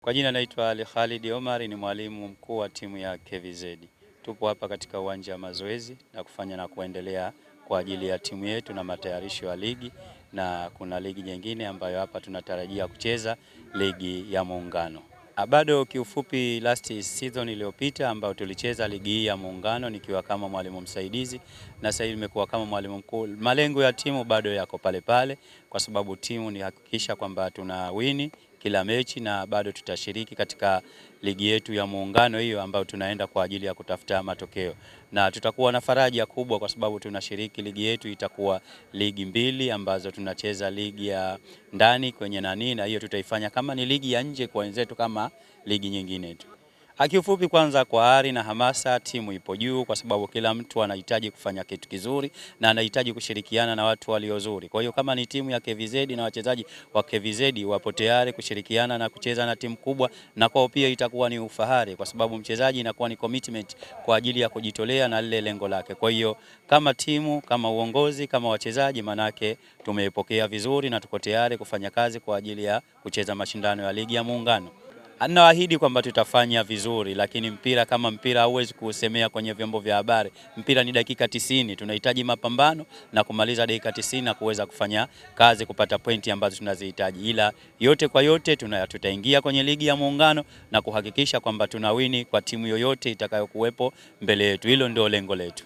Kwa jina naitwa Ali Khalid Omar, ni mwalimu mkuu wa timu ya KVZ. Tupo hapa katika uwanja wa mazoezi na kufanya na kuendelea kwa ajili ya timu yetu na matayarisho ya ligi, na kuna ligi nyingine ambayo hapa tunatarajia kucheza, ligi ya Muungano. Bado kiufupi, last season iliyopita ambayo tulicheza ligi hii ya Muungano nikiwa kama mwalimu msaidizi, na sasa nimekuwa kama mwalimu mkuu. Malengo ya timu bado yako pale pale, kwa sababu timu ni hakikisha kwamba tuna wini kila mechi, na bado tutashiriki katika ligi yetu ya Muungano hiyo ambayo tunaenda kwa ajili ya kutafuta matokeo, na tutakuwa na faraja kubwa kwa sababu tunashiriki ligi yetu itakuwa ligi mbili ambazo tunacheza ligi ya ndani kwenye nani, na hiyo tutaifanya kama ni ligi ya nje kwa wenzetu kama ligi nyingine tu. Kiufupi, kwanza kwa ari na hamasa, timu ipo juu kwa sababu kila mtu anahitaji kufanya kitu kizuri na anahitaji kushirikiana na watu waliozuri. Kwa hiyo kama ni timu ya KVZ na wachezaji wa KVZ wapo tayari kushirikiana na kucheza na timu kubwa, na kwao pia itakuwa ni ufahari kwa sababu mchezaji inakuwa ni commitment kwa ajili ya kujitolea na lile lengo lake. Kwa hiyo kama timu, kama uongozi, kama wachezaji, manake tumeipokea vizuri na tuko tayari kufanya kazi kwa ajili ya kucheza mashindano ya ligi ya Muungano. Naahidi kwamba tutafanya vizuri, lakini mpira kama mpira hauwezi kusemea kwenye vyombo vya habari. Mpira ni dakika 90, tunahitaji mapambano na kumaliza dakika 90 na kuweza kufanya kazi kupata pointi ambazo tunazihitaji. Ila yote kwa yote tutaingia kwenye ligi ya Muungano na kuhakikisha kwamba tunawini kwa timu yoyote itakayokuwepo mbele yetu. Hilo ndio lengo letu.